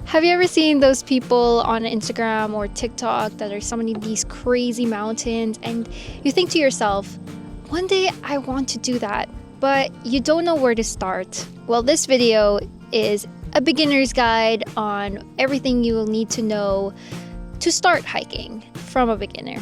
Have you ever seen those people on Instagram or TikTok that are summoning these crazy mountains and you think to yourself, one day I want to do that, but you don't know where to start? Well, this video is a beginner's guide on everything you will need to know to start hiking from a beginner.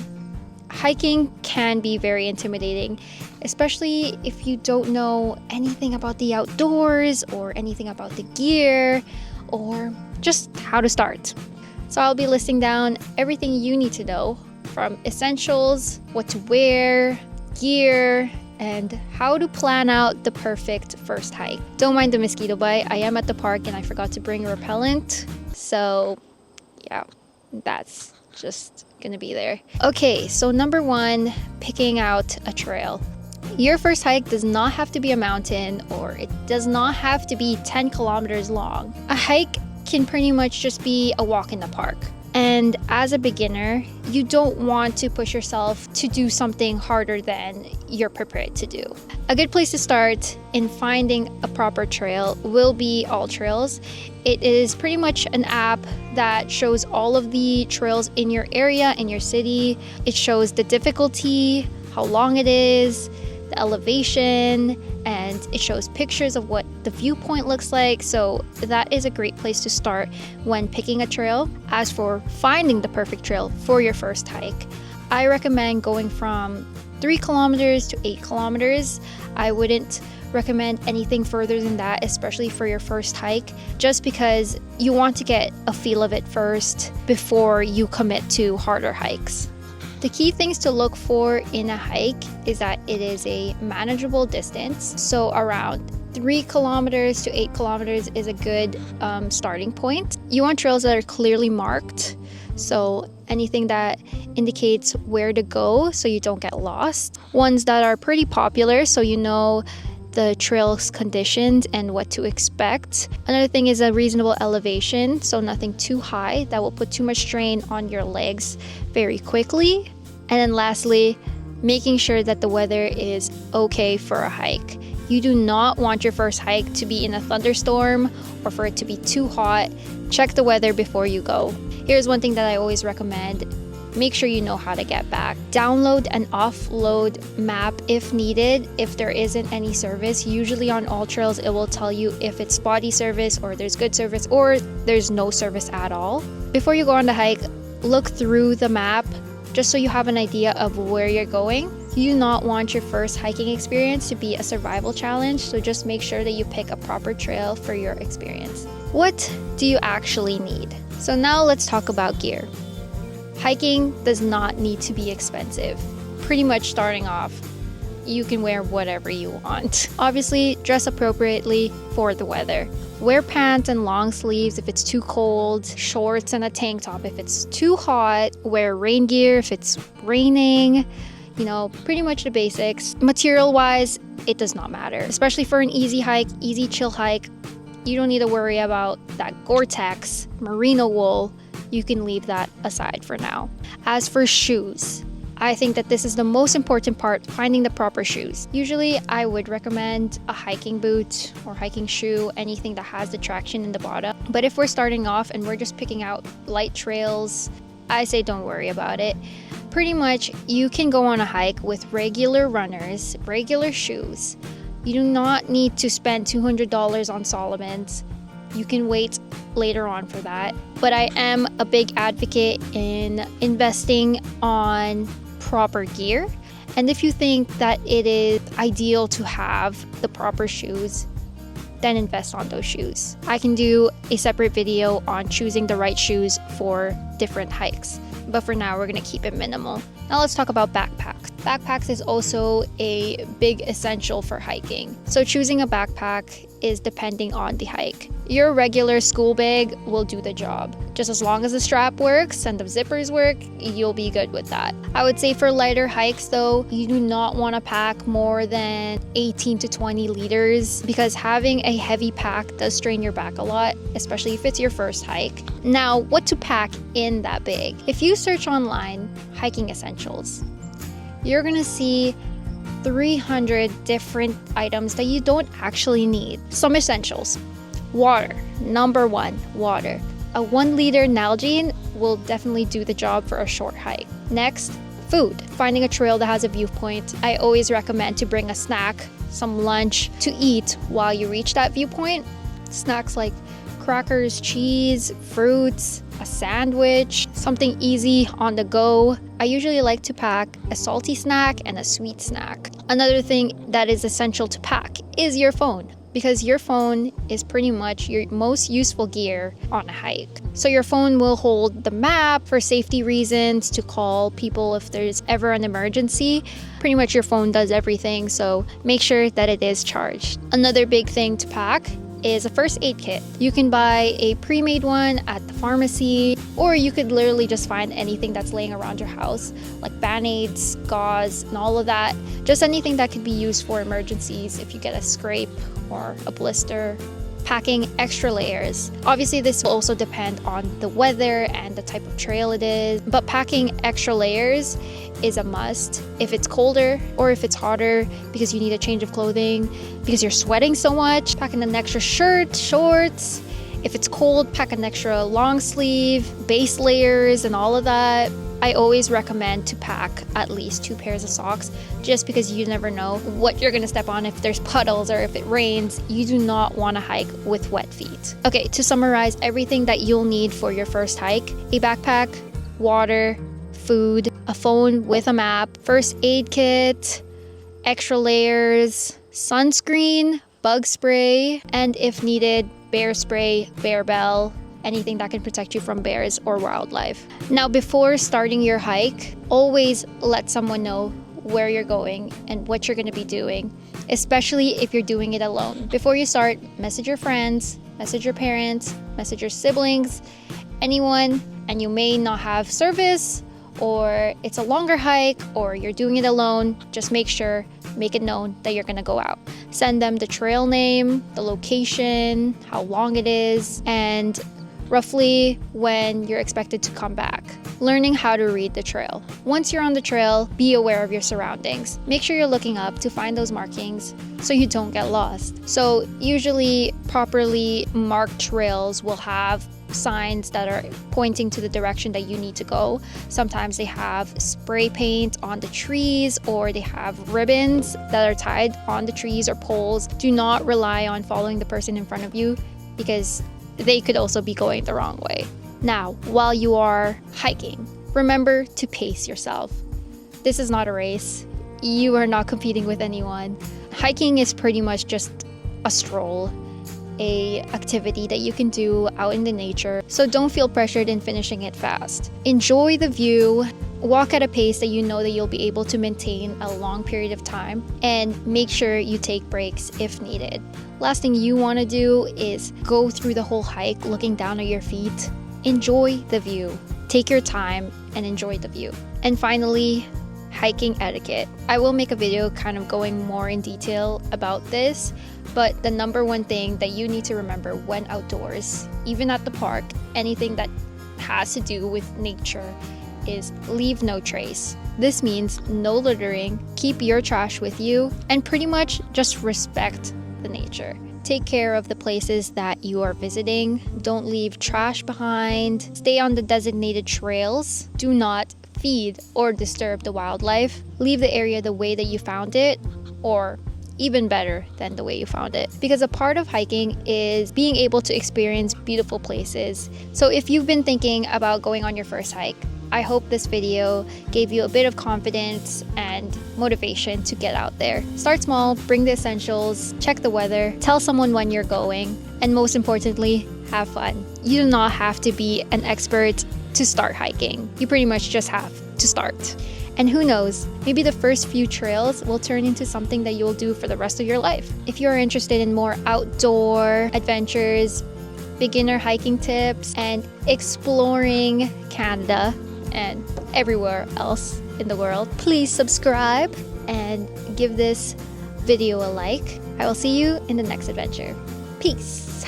Hiking can be very intimidating, especially if you don't know anything about the outdoors or anything about the gear or just how to start. So I'll be listing down everything you need to know, from essentials, what to wear, gear, and how to plan out the perfect first hike. Don't mind the mosquito bite. I am at the park and I forgot to bring a repellent. So yeah, that's just gonna be there. Okay, so number one, picking out a trail. Your first hike does not have to be a mountain, or it does not have to be 10 kilometers long. A hike can pretty much just be a walk in the park. And as a beginner, you don't want to push yourself to do something harder than you're prepared to do. A good place to start in finding a proper trail will be AllTrails. It is pretty much an app that shows all of the trails in your area, in your city. It shows the difficulty, how long it is, the elevation, and it shows pictures of what the viewpoint looks like. So that is a great place to start when picking a trail. As for finding the perfect trail for your first hike, I recommend going from 3 kilometers to 8 kilometers. I wouldn't recommend anything further than that, especially for your first hike, just because you want to get a feel of it first before you commit to harder hikes. The key things to look for in a hike is that it is a manageable distance. So around 3 kilometers to 8 kilometers is a good starting point. You want trails that are clearly marked. So anything that indicates where to go so you don't get lost. Ones that are pretty popular so you know the trail's conditions and what to expect. Another thing is a reasonable elevation, so nothing too high that will put too much strain on your legs very quickly. And then lastly, making sure that the weather is okay for a hike. You do not want your first hike to be in a thunderstorm or for it to be too hot. Check the weather before you go. Here's one thing that I always recommend. Make sure you know how to get back. Download and offload map if needed. If there isn't any service, usually on AllTrails it will tell you if it's spotty service or there's good service or there's no service at all. Before you go on the hike, look through the map just so you have an idea of where you're going. You do not want your first hiking experience to be a survival challenge, so just make sure that you pick a proper trail for your experience. What do you actually need? So now let's talk about gear. Hiking does not need to be expensive. Pretty much starting off, you can wear whatever you want. Obviously, dress appropriately for the weather. Wear pants and long sleeves if it's too cold, shorts and a tank top if it's too hot, wear rain gear if it's raining, pretty much the basics. Material-wise, it does not matter. Especially for an easy hike, easy chill hike, you don't need to worry about that Gore-Tex, merino wool. You can leave that aside for now. As for shoes, I think that this is the most important part, finding the proper shoes. Usually I would recommend a hiking boot or hiking shoe, anything that has the traction in the bottom. But if we're starting off and we're just picking out light trails, I say don't worry about it. Pretty much you can go on a hike with regular runners, regular shoes. You do not need to spend $200 on Salomon's. You can wait later on for that. But I am a big advocate in investing on proper gear. And if you think that it is ideal to have the proper shoes, then invest on those shoes. I can do a separate video on choosing the right shoes for different hikes. But for now, we're gonna keep it minimal. Now let's talk about backpacks. Backpacks is also a big essential for hiking. So choosing a backpack is depending on the hike. Your regular school bag will do the job. Just as long as the strap works and the zippers work, you'll be good with that. I would say for lighter hikes though, you do not want to pack more than 18 to 20 liters because having a heavy pack does strain your back a lot, especially if it's your first hike. Now, what to pack in that bag? If you search online, hiking essentials, you're gonna see 300 different items that you don't actually need. Some essentials. Water. Number one, water. A 1 liter Nalgene will definitely do the job for a short hike. Next, food. Finding a trail that has a viewpoint. I always recommend to bring a snack, some lunch to eat while you reach that viewpoint. Snacks like crackers, cheese, fruits, a sandwich, something easy on the go. I usually like to pack a salty snack and a sweet snack. Another thing that is essential to pack is your phone, because your phone is pretty much your most useful gear on a hike. So your phone will hold the map for safety reasons, to call people if there's ever an emergency. Pretty much your phone does everything, so make sure that it is charged. Another big thing to pack is a first aid kit. You can buy a pre-made one at the pharmacy, or you could literally just find anything that's laying around your house, like Band-Aids, gauze, and all of that. Just anything that could be used for emergencies if you get a scrape or a blister. Packing extra layers. Obviously, this will also depend on the weather and the type of trail it is, but packing extra layers is a must if it's colder or if it's hotter because you need a change of clothing because you're sweating so much. Pack an extra shirt, shorts. If it's cold, pack an extra long sleeve, base layers, and all of that. I always recommend to pack at least 2 pairs of socks, just because you never know what you're gonna step on if there's puddles or if it rains. You do not want to hike with wet feet. Okay, to summarize everything that you'll need for your first hike: a backpack, water, food, a phone with a map, first aid kit, extra layers, sunscreen, bug spray, and if needed, bear spray, bear bell, anything that can protect you from bears or wildlife. Now, before starting your hike, always let someone know where you're going and what you're going to be doing, especially if you're doing it alone. Before you start, message your friends, message your parents, message your siblings, anyone, and you may not have service, or it's a longer hike, or you're doing it alone. Just make it known that you're gonna go out. Send them the trail name, the location, how long it is, and roughly when you're expected to come back. Learning how to read the trail. Once you're on the trail, be aware of your surroundings. Make sure you're looking up to find those markings so you don't get lost. So usually properly marked trails will have signs that are pointing to the direction that you need to go. Sometimes they have spray paint on the trees, or they have ribbons that are tied on the trees or poles. Do not rely on following the person in front of you, because they could also be going the wrong way. Now, while you are hiking, remember to pace yourself. This is not a race. You are not competing with anyone. Hiking is pretty much just a stroll, a activity that you can do out in the nature. So don't feel pressured in finishing it fast. Enjoy the view. Walk at a pace that you know that you'll be able to maintain a long period of time, and make sure you take breaks if needed. Last thing you want to do is go through the whole hike looking down at your feet. Enjoy the view. Take your time and enjoy the view. And finally, hiking etiquette. I will make a video kind of going more in detail about this, but the number one thing that you need to remember when outdoors, even at the park, anything that has to do with nature, is leave no trace. This means no littering, keep your trash with you, and pretty much just respect the nature. Take care of the places that you are visiting. Don't leave trash behind. Stay on the designated trails. Do not feed or disturb the wildlife. Leave the area the way that you found it, or even better than the way you found it. Because a part of hiking is being able to experience beautiful places. So if you've been thinking about going on your first hike, I hope this video gave you a bit of confidence and motivation to get out there. Start small, bring the essentials, check the weather, tell someone when you're going, and most importantly, have fun. You do not have to be an expert to start hiking. You pretty much just have to start. And who knows, maybe the first few trails will turn into something that you'll do for the rest of your life. If you're interested in more outdoor adventures, beginner hiking tips, and exploring Canada and everywhere else in the world, please subscribe and give this video a like. I will see you in the next adventure. Peace.